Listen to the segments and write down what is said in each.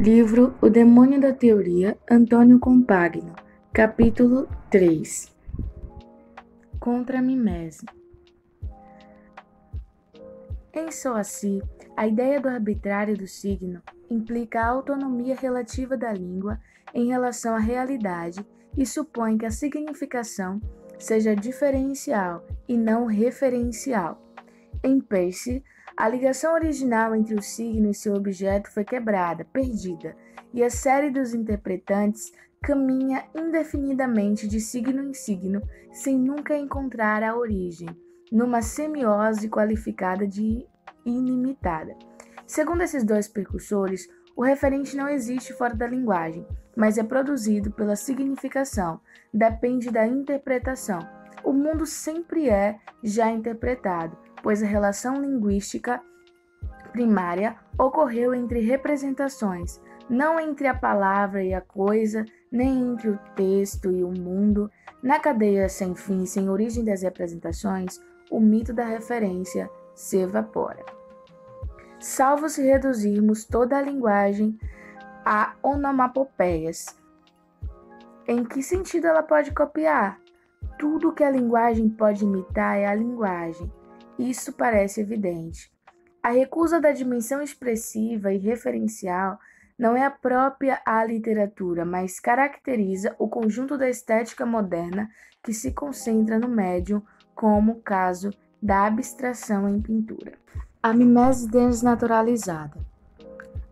Livro O Demônio da Teoria, Antônio Compagno, capítulo 3. Contra a mimese. Em Soaci, a ideia do arbitrário do signo implica a autonomia relativa da língua em relação à realidade e supõe que a significação seja diferencial e não referencial. Em Peirce, a ligação original entre o signo e seu objeto foi quebrada, perdida, e a série dos interpretantes caminha indefinidamente de signo em signo, sem nunca encontrar a origem, numa semiose qualificada de ilimitada. Segundo esses dois precursores, o referente não existe fora da linguagem, mas é produzido pela significação, depende da interpretação. O mundo sempre é já interpretado, pois a relação linguística primária ocorreu entre representações, não entre a palavra e a coisa, nem entre o texto e o mundo. Na cadeia sem fim, sem origem das representações, o mito da referência se evapora. Salvo se reduzirmos toda a linguagem a onomatopeias. Em que sentido ela pode copiar? Tudo que a linguagem pode imitar é a linguagem. Isso parece evidente. A recusa da dimensão expressiva e referencial não é própria à literatura, mas caracteriza o conjunto da estética moderna que se concentra no médium, como o caso da abstração em pintura. A mimese desnaturalizada.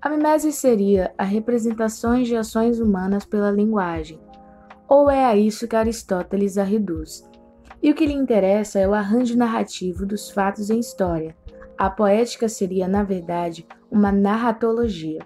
A mimese seria a representação de ações humanas pela linguagem, ou é a isso que Aristóteles a reduz. E o que lhe interessa é o arranjo narrativo dos fatos em história. A poética seria, na verdade, uma narratologia.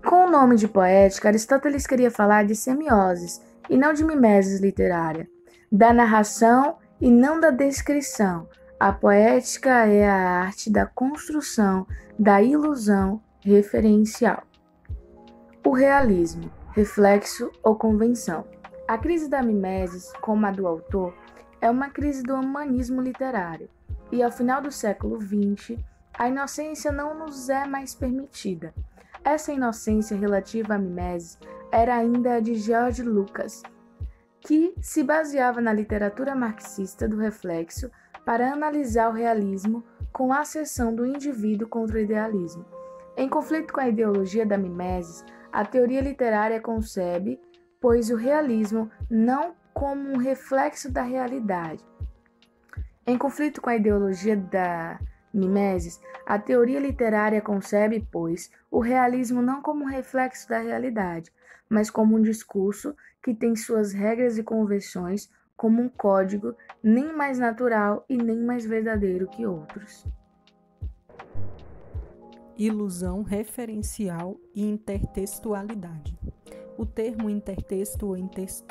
Com o nome de poética, Aristóteles queria falar de semioses e não de mimeses literária, da narração e não da descrição. A poética é a arte da construção da ilusão referencial. O realismo, reflexo ou convenção. A crise da mimesis, como a do autor, é uma crise do humanismo literário, e ao final do século XX, a inocência não nos é mais permitida. Essa inocência relativa à mimesis era ainda a de George Lucas, que se baseava na literatura marxista do reflexo para analisar o realismo com a ascensão do indivíduo contra o idealismo. Em conflito com a ideologia da mimesis, a teoria literária concebe, pois o realismo não como um reflexo da realidade. Em conflito com a ideologia da mimesis, a teoria literária concebe, pois, o realismo não como um reflexo da realidade, mas como um discurso que tem suas regras e convenções, como um código nem mais natural e nem mais verdadeiro que outros. Ilusão referencial e intertextualidade. O termo intertexto ou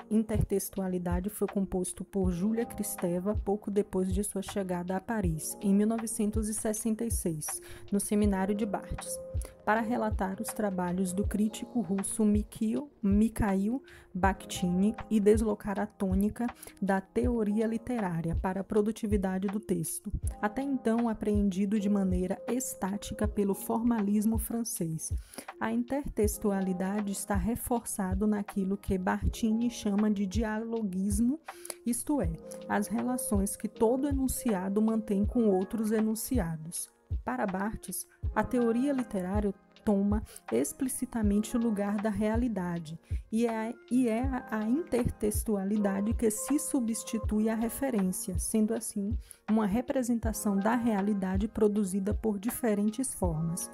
intertextualidade foi composto por Júlia Kristeva pouco depois de sua chegada a Paris, em 1966, no Seminário de Barthes, para relatar os trabalhos do crítico russo Mikhail Bakhtin e deslocar a tônica da teoria literária para a produtividade do texto, até então apreendido de maneira estática pelo formalismo francês. A intertextualidade está reforçado naquilo que Bakhtin chama de dialogismo, isto é, as relações que todo enunciado mantém com outros enunciados. Para Barthes, a teoria literária toma explicitamente o lugar da realidade e é a intertextualidade que se substitui à referência, sendo assim uma representação da realidade produzida por diferentes formas.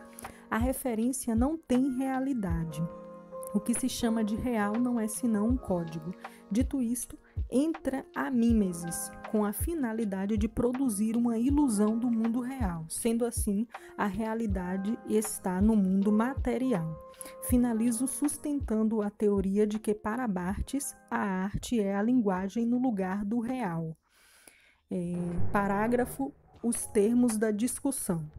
A referência não tem realidade. O que se chama de real não é senão um código. Dito isto, entra a mimesis, com a finalidade de produzir uma ilusão do mundo real. Sendo assim, a realidade está no mundo material. Finalizo sustentando a teoria de que, para Barthes, a arte é a linguagem no lugar do real. Parágrafo: os termos da discussão.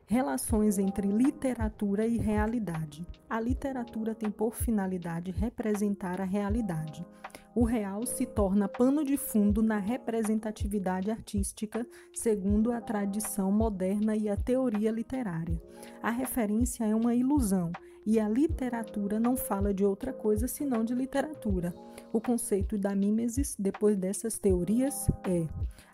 Relações entre literatura e realidade. A literatura tem por finalidade representar a realidade. O real se torna pano de fundo na representatividade artística, segundo a tradição moderna e a teoria literária. A referência é uma ilusão, e a literatura não fala de outra coisa senão de literatura. O conceito da mimesis, depois dessas teorias, é: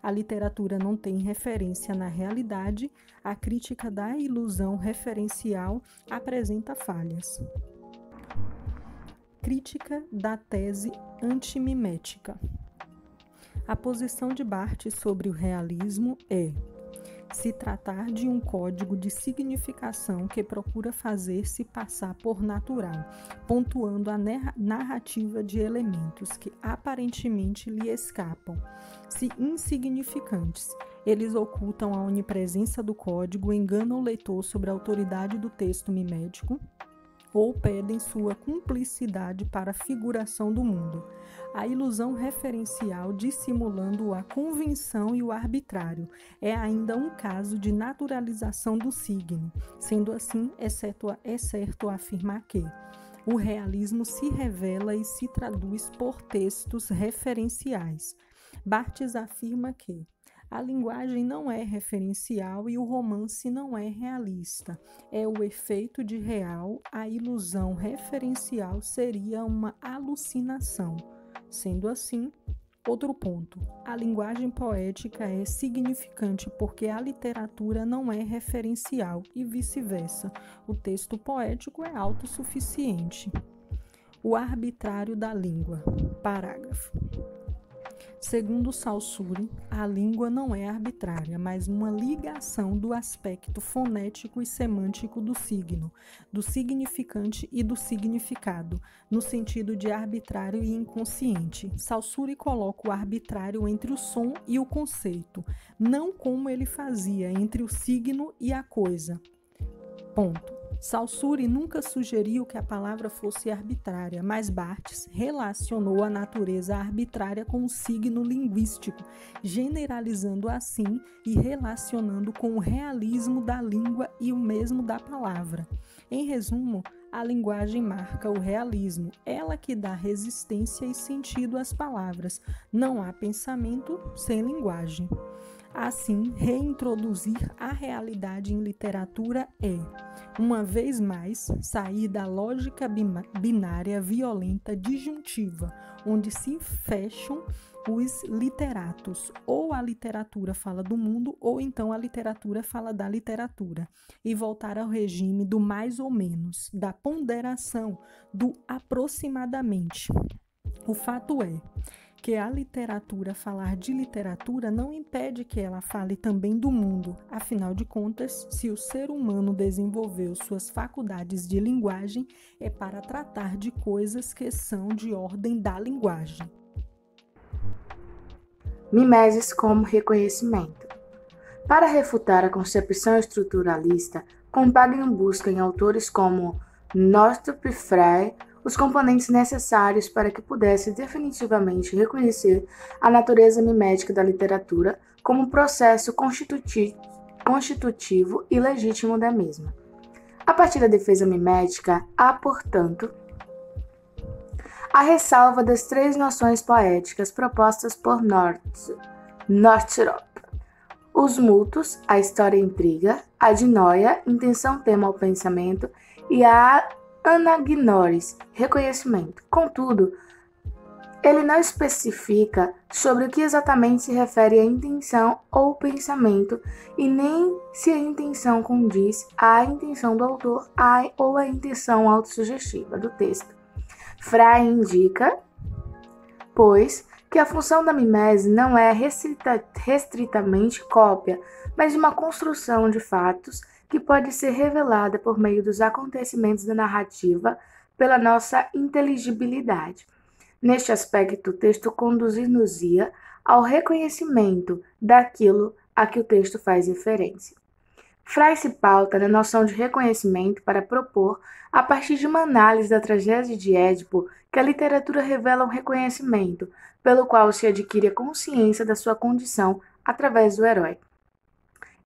a literatura não tem referência na realidade, a crítica da ilusão referencial apresenta falhas. Crítica da tese antimimética. A posição de Barthes sobre o realismo é: se tratar de um código de significação que procura fazer-se passar por natural, pontuando a narrativa de elementos que aparentemente lhe escapam. Se insignificantes, eles ocultam a onipresença do código, enganam o leitor sobre a autoridade do texto mimético, ou pedem sua cumplicidade para a figuração do mundo. A ilusão referencial dissimulando a convenção e o arbitrário é ainda um caso de naturalização do signo. Sendo assim, é certo afirmar que o realismo se revela e se traduz por textos referenciais. Barthes afirma que a linguagem não é referencial e o romance não é realista. É o efeito de real, a ilusão referencial seria uma alucinação. Sendo assim, outro ponto, a linguagem poética é significante porque a literatura não é referencial e vice-versa. O texto poético é autossuficiente. O arbitrário da língua. Parágrafo. Segundo Saussure, a língua não é arbitrária, mas uma ligação do aspecto fonético e semântico do signo, do significante e do significado, no sentido de arbitrário e inconsciente. Saussure coloca o arbitrário entre o som e o conceito, não como ele fazia entre o signo e a coisa. Ponto. Saussure nunca sugeriu que a palavra fosse arbitrária, mas Barthes relacionou a natureza arbitrária com o signo linguístico, generalizando assim e relacionando com o realismo da língua e o mesmo da palavra. Em resumo, a linguagem marca o realismo, ela que dá resistência e sentido às palavras. Não há pensamento sem linguagem. Assim, reintroduzir a realidade em literatura é, uma vez mais, sair da lógica binária violenta disjuntiva, onde se fecham os literatos. Ou a literatura fala do mundo, ou então a literatura fala da literatura, e voltar ao regime do mais ou menos, da ponderação, do aproximadamente. O fato é que a literatura falar de literatura não impede que ela fale também do mundo. Afinal de contas, se o ser humano desenvolveu suas faculdades de linguagem, é para tratar de coisas que são de ordem da linguagem. Mimeses como reconhecimento. Para refutar a concepção estruturalista, Compagno busca em autores como Northrop Frye os componentes necessários para que pudesse definitivamente reconhecer a natureza mimética da literatura como processo constitutivo e legítimo da mesma. A partir da defesa mimética, há, portanto, a ressalva das três noções poéticas propostas por Northrop: os mútuos, a história intriga, a dinóia, intenção tema ao pensamento, e a anagnores, reconhecimento. Contudo, ele não especifica sobre o que exatamente se refere a intenção ou pensamento e nem se a intenção condiz à intenção do autor ou à intenção autossugestiva do texto. Frye indica, pois, que a função da mimese não é restritamente cópia, mas uma construção de fatos que pode ser revelada por meio dos acontecimentos da narrativa pela nossa inteligibilidade. Neste aspecto, o texto conduzir-nos-ia ao reconhecimento daquilo a que o texto faz referência. Frye se pauta na noção de reconhecimento para propor, a partir de uma análise da tragédia de Édipo, que a literatura revela um reconhecimento, pelo qual se adquire a consciência da sua condição através do herói.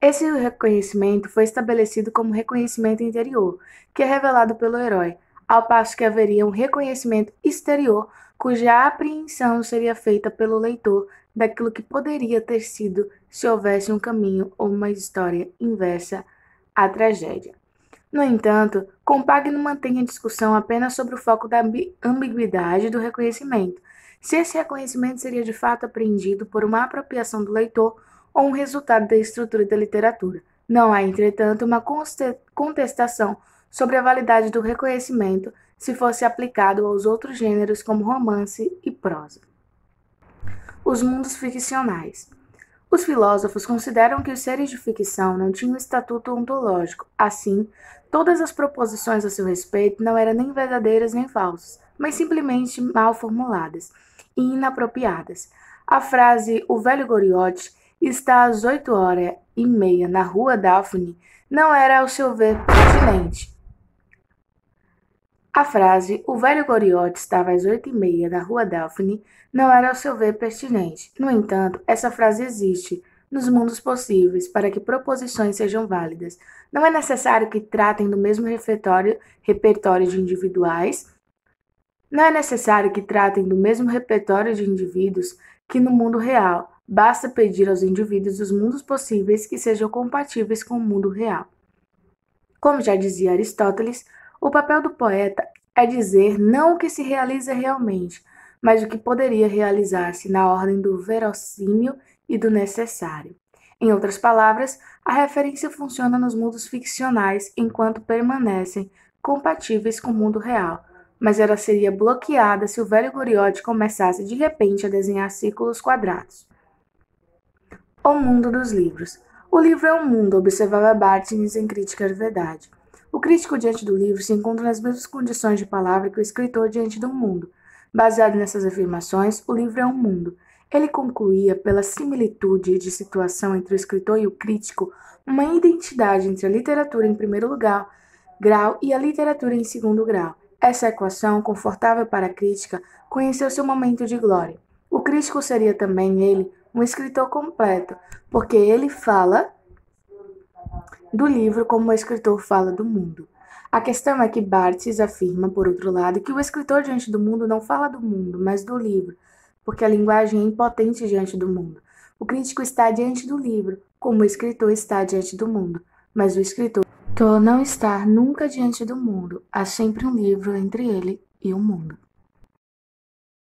Esse reconhecimento foi estabelecido como reconhecimento interior, que é revelado pelo herói, ao passo que haveria um reconhecimento exterior, cuja apreensão seria feita pelo leitor daquilo que poderia ter sido se houvesse um caminho ou uma história inversa à tragédia. No entanto, Compagno mantém a discussão apenas sobre o foco da ambiguidade do reconhecimento, se esse reconhecimento seria de fato apreendido por uma apropriação do leitor ou um resultado da estrutura da literatura. Não há, entretanto, uma contestação sobre a validade do reconhecimento se fosse aplicado aos outros gêneros como romance e prosa. Os mundos ficcionais. Os filósofos consideram que os seres de ficção não tinham estatuto ontológico. Assim, todas as proposições a seu respeito não eram nem verdadeiras nem falsas, mas simplesmente mal formuladas e inapropriadas. A frase "o velho Goriote está às 8h30 na rua Daphne" não era, ao seu ver, pertinente. A frase "o velho Goriote estava às 8h30 na rua Daphne" não era, ao seu ver, pertinente. No entanto, essa frase existe nos mundos possíveis para que proposições sejam válidas. Não é necessário que tratem do mesmo repertório de individuais. Não é necessário que tratem do mesmo repertório de indivíduos que no mundo real. Basta pedir aos indivíduos dos mundos possíveis que sejam compatíveis com o mundo real. Como já dizia Aristóteles, o papel do poeta é dizer não o que se realiza realmente, mas o que poderia realizar-se na ordem do verossímil e do necessário. Em outras palavras, a referência funciona nos mundos ficcionais enquanto permanecem compatíveis com o mundo real, mas ela seria bloqueada se o velho Goriote começasse de repente a desenhar círculos quadrados. O mundo dos livros. O livro é um mundo, observava Barthes em Crítica à Verdade. O crítico diante do livro se encontra nas mesmas condições de palavra que o escritor diante do mundo. Baseado nessas afirmações, o livro é um mundo. Ele concluía, pela similitude de situação entre o escritor e o crítico, uma identidade entre a literatura em primeiro grau e a literatura em segundo grau. Essa equação, confortável para a crítica, conheceu seu momento de glória. O crítico seria também ele um escritor completo, porque ele fala do livro como o escritor fala do mundo. A questão é que Barthes afirma, por outro lado, que o escritor diante do mundo não fala do mundo, mas do livro, porque a linguagem é impotente diante do mundo. O crítico está diante do livro, como o escritor está diante do mundo, mas o escritor não está nunca diante do mundo. Há sempre um livro entre ele e o mundo.